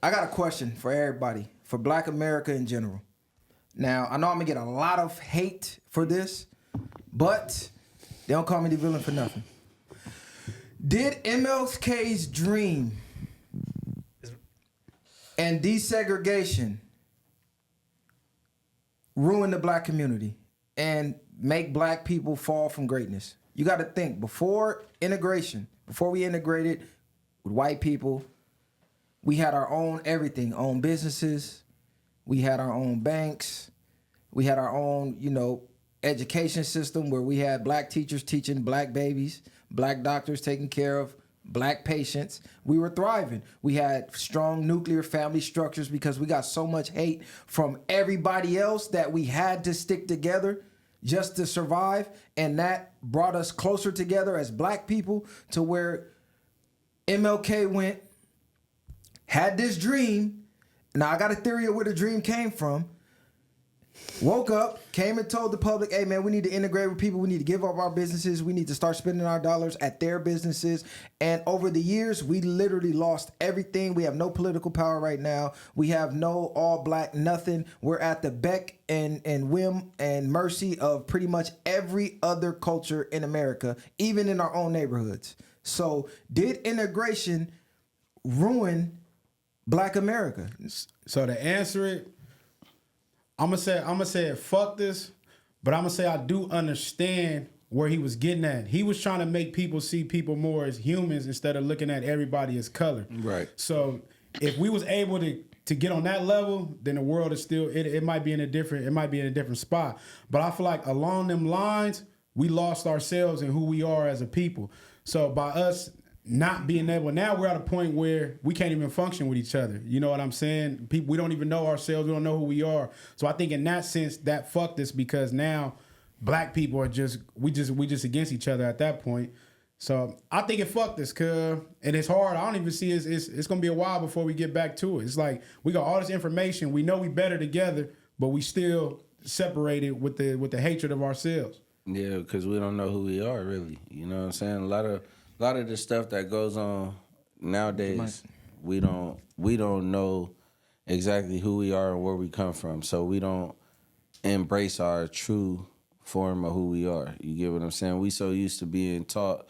I got a question for everybody, for Black America in general. Now, I know I'm gonna get a lot of hate for this, but they don't call me the villain for nothing. Did MLK's dream and desegregation ruin the Black community and make Black people fall from greatness? You got to think, before integration, before we integrated with white people, we had our own everything, own businesses, we had our own banks, we had our own, education system where we had Black teachers teaching Black babies, Black doctors taking care of Black patients. We were thriving. We had strong nuclear family structures because we got so much hate from everybody else that we had to stick together just to survive. And that brought us closer together as Black people to where MLK went, had this dream. Now I got a theory of where the dream came from. Woke up, came and told the public, hey man, we need to integrate with people. We need to give up our businesses. We need to start spending our dollars at their businesses. And over the years, we literally lost everything. We have no political power right now. We have no all Black nothing. We're at the beck and whim and mercy of pretty much every other culture in America, even in our own neighborhoods. So did integration ruin Black America? So to answer it, I'm gonna say fuck this, but I'm gonna say I do understand where he was getting at. He was trying to make people see people more as humans instead of looking at everybody as color. Right. So if we was able to get on that level, then the world is still it might be in a different spot. But I feel like along them lines, we lost ourselves and who we are as a people. So by us not being able, now we're at a point where we can't even function with each other. You know what I'm saying? People, we don't even know ourselves. We don't know who we are. So I think in that sense, that fucked us because now Black people are we just against each other at that point. So I think it fucked us, and it's hard. I don't even see it's gonna be a while before we get back to it. It's like we got all this information. We know we better together, but we still separated with the hatred of ourselves. Yeah, because we don't know who we are really. You know what I'm saying? A lot of the stuff that goes on nowadays, we don't know exactly who we are and where we come from. So we don't embrace our true form of who we are. You get what I'm saying? We so used to being taught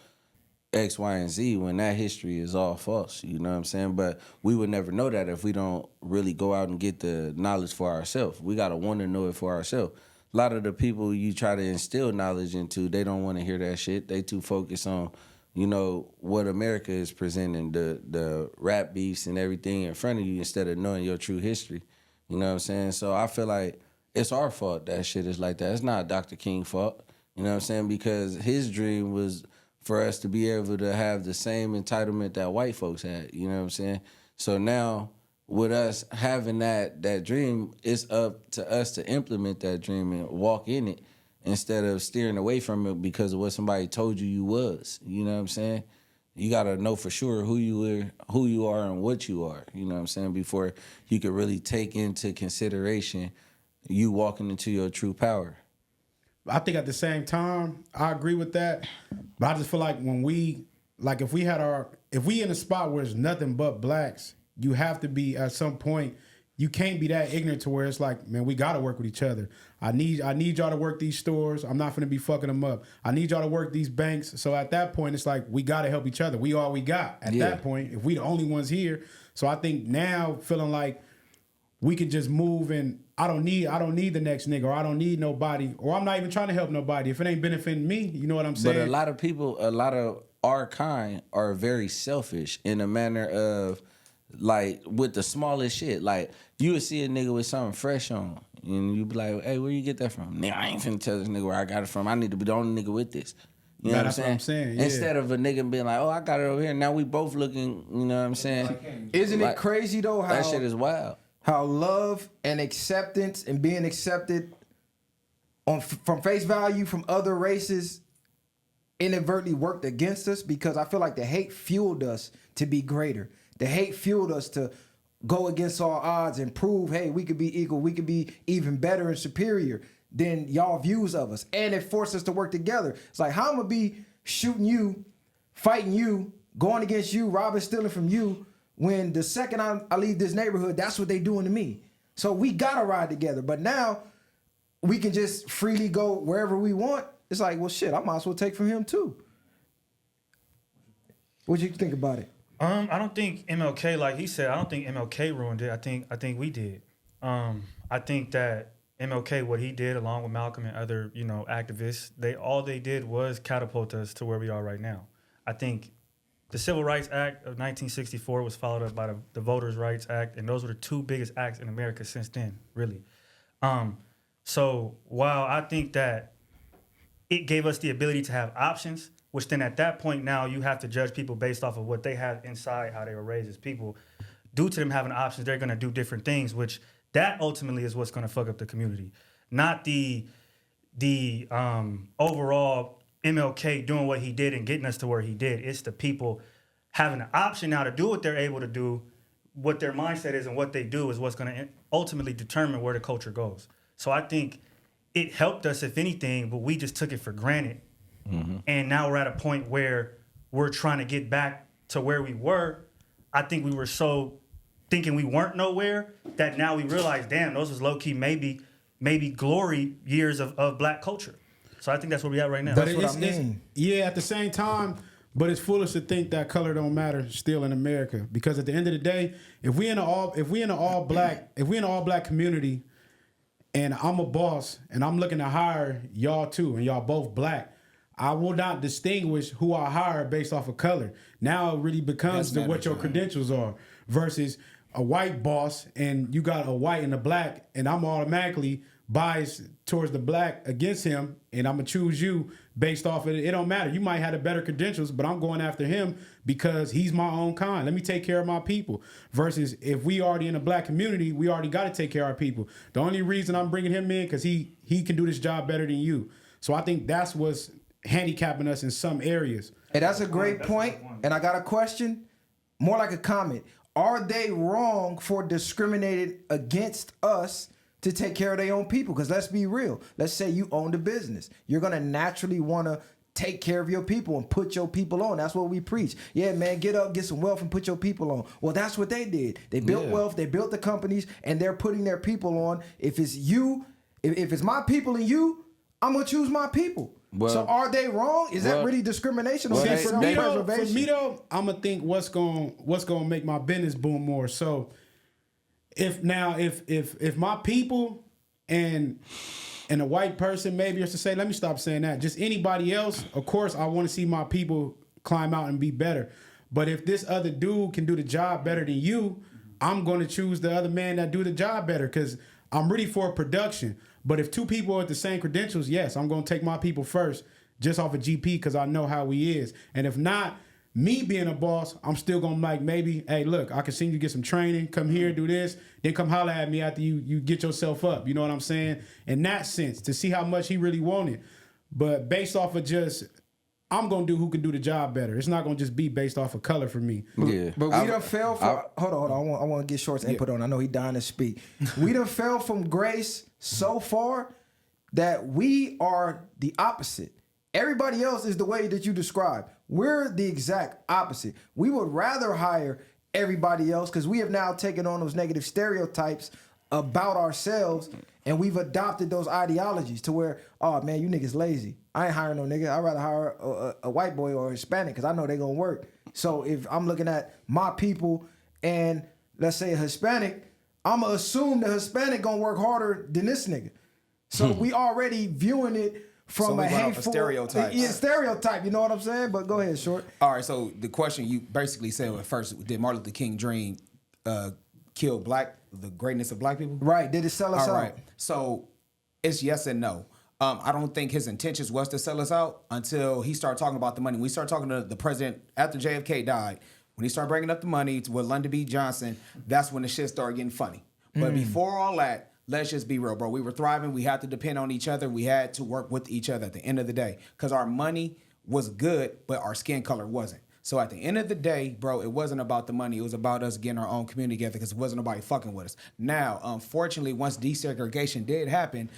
X, Y, and Z when that history is all false. You know what I'm saying? But we would never know that if we don't really go out and get the knowledge for ourselves. We got to want to know it for ourselves. A lot of the people you try to instill knowledge into, they don't want to hear that shit. They too focused on what America is presenting, the rap beefs and everything in front of you instead of knowing your true history. You know what I'm saying? So I feel like it's our fault that shit is like that. It's not Dr. King's fault. You know what I'm saying? Because his dream was for us to be able to have the same entitlement that white folks had. You know what I'm saying? So now with us having that dream, it's up to us to implement that dream and walk in it, instead of steering away from it because of what somebody told you was. You know what I'm saying? You got to know for sure who you are and what you are, you know what I'm saying, before you could really take into consideration you walking into your true power. I think at the same time, I agree with that, but I just feel like if we in a spot where it's nothing but Blacks, you have to be at some point. You can't be that ignorant to where it's like, man, we got to work with each other. I need y'all to work these stores. I'm not going to be fucking them up. I need y'all to work these banks. So at that point, it's like, we got to help each other. We all we got at that point, if we the only ones here. So I think now feeling like we can just move and I don't need the next nigga, or I don't need nobody, or I'm not even trying to help nobody. If it ain't benefiting me, you know what I'm saying? But a lot of people, a lot of our kind are very selfish in a manner of, like, with the smallest shit. Like, you would see a nigga with something fresh on, and you be like, hey, where you get that from? Nigga, I ain't finna tell this nigga where I got it from. I need to be the only nigga with this. You know what I'm saying? Yeah. Instead of a nigga being like, oh, I got it over here. Now we both looking, you know what I'm saying? Isn't it crazy, though, how that shit is wild. How love and acceptance and being accepted from face value from other races inadvertently worked against us, because I feel like the hate fueled us to be greater. The hate fueled us to go against all odds and prove, hey, we could be equal, we could be even better and superior than y'all views of us. And it forced us to work together. It's like, how I'm gonna be shooting you, fighting you, going against you, robbing, stealing from you, when the second I leave this neighborhood, that's what they doing to me. So we gotta ride together. But now we can just freely go wherever we want. It's like, well, shit, I might as well take from him too. What do you think about it? I don't think MLK, like he said, I don't think MLK ruined it. I think we did. I think that MLK, what he did along with Malcolm and other, activists, all they did was catapult us to where we are right now. I think the Civil Rights Act of 1964 was followed up by the Voters' Rights Act, and those were the two biggest acts in America since then, really. So while I think that it gave us the ability to have options, which then at that point now you have to judge people based off of what they have inside, how they were raised as people. Due to them having options, they're going to do different things, which that ultimately is what's going to fuck up the community. Not the overall MLK doing what he did and getting us to where he did. It's the people having the option now to do what they're able to do, what their mindset is and what they do is what's going to ultimately determine where the culture goes. So I think it helped us, if anything, but we just took it for granted. Mm-hmm. And now we're at a point where we're trying to get back to where we were. I think we were so thinking we weren't nowhere that now we realize, damn, those was low-key maybe glory years of black culture. So I think that's where we at right now. But That's what I mean. Yeah, at the same time, but it's foolish to think that color don't matter still in America, because at the end of the day, if we in an all black community, and I'm a boss and I'm looking to hire y'all too, and y'all both black, I will not distinguish who I hire based off of color. Now it really becomes what your credentials are versus a white boss and you got a white and a black, and I'm automatically biased towards the black against him, and I'm gonna choose you based off of it. It don't matter. You might have the better credentials, but I'm going after him because he's my own kind. Let me take care of my people. Versus if we already in a black community, we already got to take care of our people. The only reason I'm bringing him in because he can do this job better than you. So I think that's what's handicapping us in some areas. Hey, that's a great point. And I got a question, more like a comment. Are they wrong for discriminating against us to take care of their own people? Because let's be real. Let's say you own the business. You're going to naturally want to take care of your people and put your people on. That's what we preach. Yeah, man, get up, get some wealth and put your people on. Well, that's what they did. They built wealth, they built the companies, and they're putting their people on. If it's you, if it's my people and you, I'm going to choose my people. Well, so are they wrong? Is that really discrimination? Well, for me though, I'm gonna think what's gonna make my business boom more. So if my people and a white person maybe, or to say, let me stop saying that, just anybody else, of course I want to see my people climb out and be better. But if this other dude can do the job better than you, I'm gonna choose the other man that do the job better because I'm ready for production. But if two people are at the same credentials, yes, I'm going to take my people first just off of GP because I know how he is. And if not, me being a boss, I'm still going to like maybe, hey, look, I can see you get some training, come here, do this, then come holler at me after you get yourself up. You know what I'm saying? In that sense, to see how much he really wanted. But based off of just, I'm going to do who can do the job better. It's not going to just be based off of color for me. Yeah. But we done fell for, hold on. I want to get Short's input on. I know he dying to speak. We done fell from grace so far that we are the opposite. Everybody else is the way that you describe. We're the exact opposite. We would rather hire everybody else because we have now taken on those negative stereotypes about ourselves, and we've adopted those ideologies to where, oh man, you niggas lazy. I ain't hiring no nigga. I'd rather hire a white boy or a Hispanic because I know they gonna work. So if I'm looking at my people and let's say a Hispanic, I'm gonna assume the Hispanic gonna work harder than this nigga. So we already viewing it from a hateful stereotype. Yeah, stereotype. You know what I'm saying? But go ahead, Short. All right. So the question you basically said at first: did Martin Luther King dream kill the greatness of black people? Right. Did it sell us out? All right. So it's yes and no. I don't think his intentions was to sell us out until he started talking about the money. When we started talking to the president after JFK died, when he started bringing up the money with Lyndon B. Johnson, that's when the shit started getting funny. But before all that, let's just be real, bro. We were thriving. We had to depend on each other. We had to work with each other at the end of the day because our money was good, but our skin color wasn't. So at the end of the day, bro, it wasn't about the money. It was about us getting our own community together because it wasn't nobody fucking with us. Now, unfortunately, once desegregation did happen,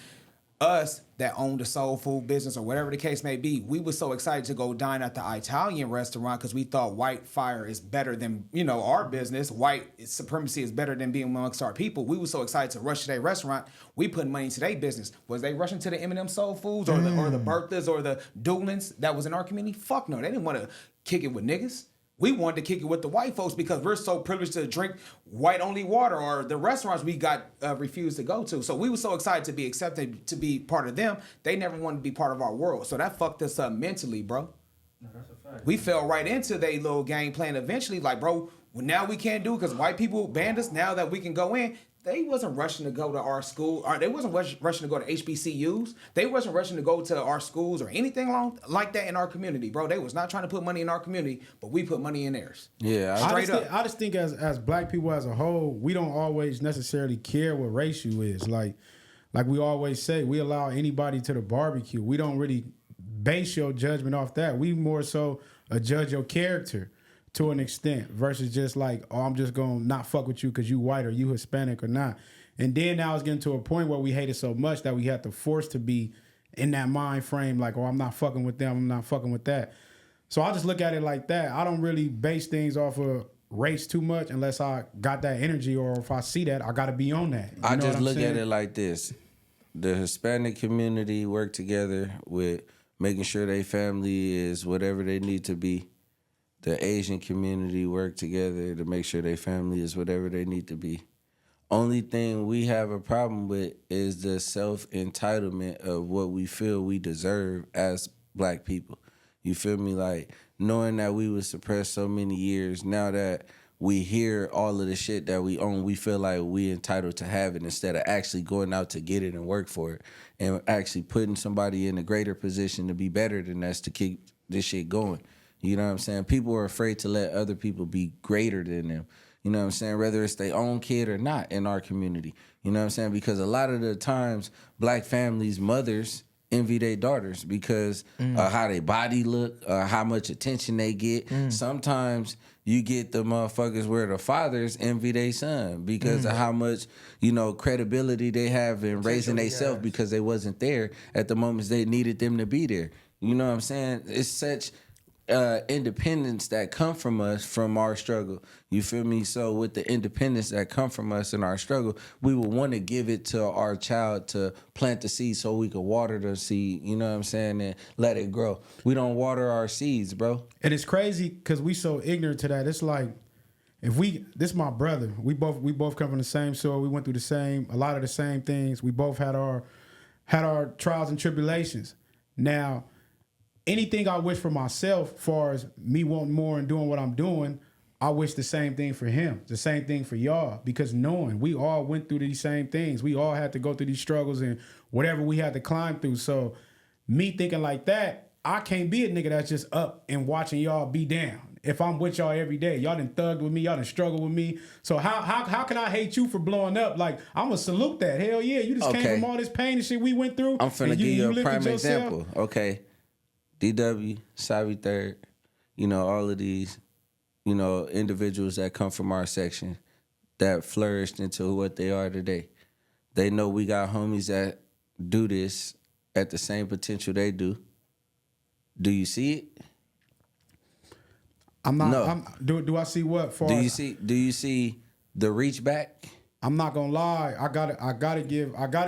us that owned the soul food business or whatever the case may be, we were so excited to go dine at the Italian restaurant because we thought white fire is better than, our business. White supremacy is better than being amongst our people. We were so excited to rush to their restaurant. We put money into their business. Was they rushing to the M&M Soul Foods or the Berthas or the Doolins that was in our community? Fuck no. They didn't want to kick it with niggas. We wanted to kick it with the white folks because we're so privileged to drink white-only water, or the restaurants we got refused to go to. So we were so excited to be accepted to be part of them. They never wanted to be part of our world. So that fucked us up mentally, bro. No, that's a fact. We fell right into their little game plan eventually. Like, bro, well, now we can't do it because white people banned us. Now that we can go in, they wasn't rushing to go to our school, or they wasn't rushing to go to HBCUs. They wasn't rushing to go to our schools or anything like that in our community, bro. They was not trying to put money in our community, but we put money in theirs. Yeah, I just think as black people as a whole, we don't always necessarily care what race you is. Like we always say, we allow anybody to the barbecue. We don't really base your judgment off that. We more so judge your character to an extent versus just like, oh, I'm just going to not fuck with you because you white or you Hispanic or not. And then now it's getting to a point where we hate it so much that we have to force to be in that mind frame like, oh, I'm not fucking with them, I'm not fucking with that. So I just look at it like that. I don't really base things off of race too much unless I got that energy, or if I see that, I got to be on that. I just look at it like this. The Hispanic community work together with making sure their family is whatever they need to be. The Asian community work together to make sure their family is whatever they need to be. Only thing we have a problem with is the self-entitlement of what we feel we deserve as black people. You feel me? Like, knowing that we was suppressed so many years, now that we hear all of the shit that we own, we feel like we entitled to have it instead of actually going out to get it and work for it and actually putting somebody in a greater position to be better than us to keep this shit going. You know what I'm saying? People are afraid to let other people be greater than them. You know what I'm saying? Whether it's their own kid or not in our community. You know what I'm saying? Because a lot of the times, black families, mothers envy their daughters because how they body look, how much attention they get. Sometimes you get the motherfuckers where the fathers envy their son because of how much, credibility they have in raising themselves because they wasn't there at the moments they needed them to be there. You know what I'm saying? It's such independence that come from us from our struggle. You feel me? So with the independence that come from us in our struggle, we would want to give it to our child to plant the seed so we could water the seed, you know what I'm saying, and let it grow. We don't water our seeds, bro. And it's crazy because we so ignorant to that. It's like, this my brother. We both come from the same soil. We went through a lot of the same things. We both had our trials and tribulations. Now, anything I wish for myself, as far as me wanting more and doing what I'm doing, I wish the same thing for him, the same thing for y'all, because knowing we all went through these same things. We all had to go through these struggles and whatever we had to climb through. So me thinking like that, I can't be a nigga that's just up and watching y'all be down. If I'm with y'all every day, y'all done thugged with me, y'all done struggled with me. So how can I hate you for blowing up? Like, I'm gonna salute that. Hell yeah, you just came from all this pain and shit we went through. I'm finna give you a prime example. Okay. DW, Savvy Third, all of these, individuals that come from our section that flourished into what they are today. They know we got homies that do this at the same potential they do. Do you see it? I'm not. No. Do I see what? Do you see the reach back? I'm not gonna lie. I gotta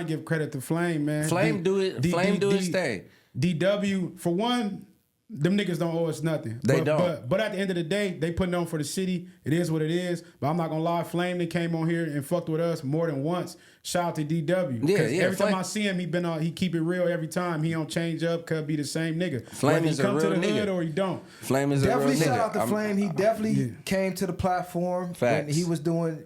give credit to Flame, man. Flame do his thing. DW, for one, them niggas don't owe us nothing. They don't. But at the end of the day, they putting on for the city. It is what it is. But I'm not gonna lie, Flame, they came on here and fucked with us more than once. Shout out to DW. Yeah. Every time I see him, he keep it real every time. He don't change up, could be the same nigga. Flame Whether is he come a to real the hood nigga. or he don't. Flame is Definitely a real nigga. shout out to Flame. He definitely came to the platform when he was doing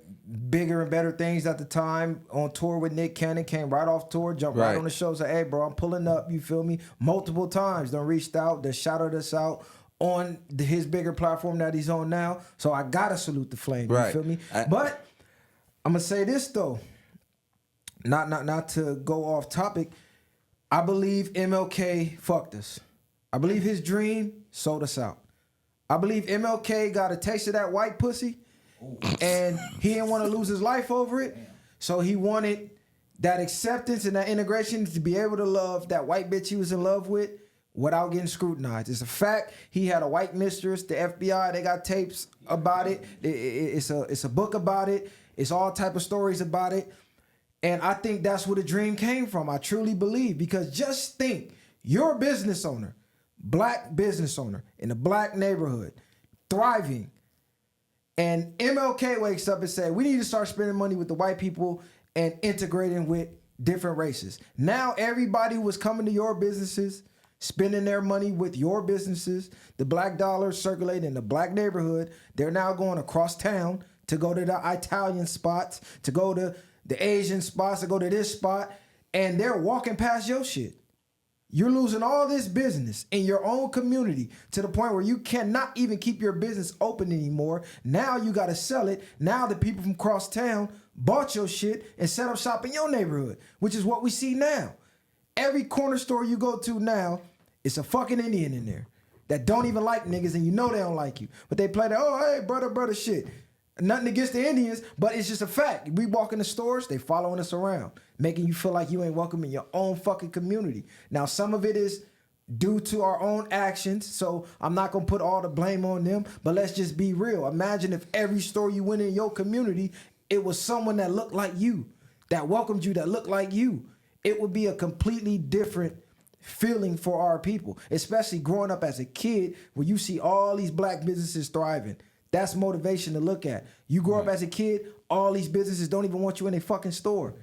bigger and better things at the time. On tour with Nick Cannon, came right off tour, jumped right on the show, said, "Hey, bro, I'm pulling up." You feel me? Multiple times, done reached out, done shouted us out on his bigger platform that he's on now. So I gotta salute the Flame. You feel me? But I'm gonna say this though, not to go off topic. I believe MLK fucked us. I believe his dream sold us out. I believe MLK got a taste of that white pussy. And he didn't want to lose his life over it. So he wanted that acceptance and that integration to be able to love that white bitch he was in love with without getting scrutinized. It's a fact. He had a white mistress. The FBI, they got tapes about it. It's a book about it. It's all type of stories about it. And I think that's where the dream came from. I truly believe, because just think, you're a business owner, black business owner in a black neighborhood, thriving. And MLK wakes up and says, we need to start spending money with the white people and integrating with different races. Now everybody was coming to your businesses, spending their money with your businesses. The black dollar circulating in the black neighborhood. They're now going across town to go to the Italian spots, to go to the Asian spots, to go to this spot, and they're walking past your shit. You're losing all this business in your own community to the point where you cannot even keep your business open anymore. Now you got to sell it. Now the people from cross town bought your shit and set up shop in your neighborhood, which is what we see now. Every corner store you go to now, it's a fucking Indian in there that don't even like niggas, and you know they don't like you. But they play that, oh, hey, brother shit. Nothing against the Indians, but it's just a fact. We walk in the stores, they following us around, making you feel like you ain't welcome in your own fucking community. Now, some of it is due to our own actions, so I'm not going to put all the blame on them, but let's just be real. Imagine if every store you went in your community, it was someone that looked like you, that welcomed you, that looked like you. It would be a completely different feeling for our people, especially growing up as a kid where you see all these black businesses thriving. That's motivation to look at. You grow up as a kid, all these businesses don't even want you in their fucking store.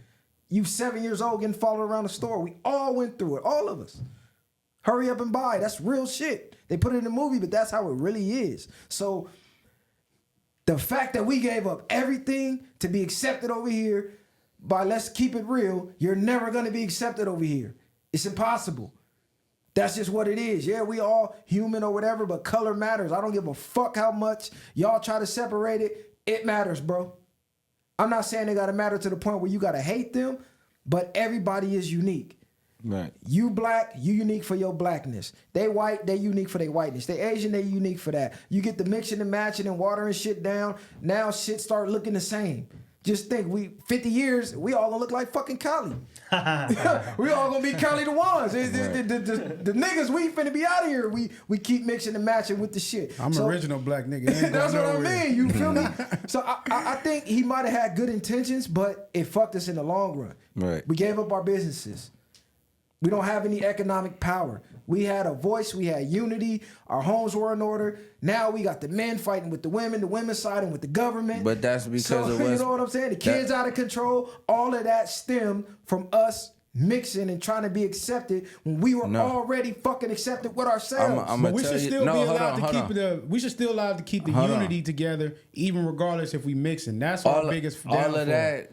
You 7 years old getting followed around the store. We all went through it, all of us. Hurry up and buy. That's real shit. They put it in the movie, but that's how it really is. So the fact that we gave up everything to be accepted over here, by let's keep it real, you're never going to be accepted over here. It's impossible. That's just what it is. Yeah, we all human or whatever, but color matters. I don't give a fuck how much y'all try to separate it. It matters, bro. I'm not saying it got to matter to the point where you got to hate them, but everybody is unique. Right. You black, you unique for your blackness. They white, they unique for their whiteness. They Asian, they unique for that. You get the mixing and matching and watering shit down. Now shit start looking the same. Just think, 50 years, we all gonna look like fucking Cali. We all gonna be Cali the ones. The niggas, we finna be out of here. We keep mixing and matching with the shit. I'm original black nigga. Ain't That's going what nowhere. I mean. You feel me? So I think he might have had good intentions, but it fucked us in the long run. Right. We gave up our businesses. We don't have any economic power. We had a voice, we had unity, our homes were in order. Now we got the men fighting with the women siding with the government. But that's because it was... You know what I'm saying? The kids out of control. All of that stemmed from us mixing and trying to be accepted when we were already fucking accepted with ourselves. But we should still be allowed to keep we should still allowed to keep the unity together, even regardless if we mixing. That's our biggest downfall. All of that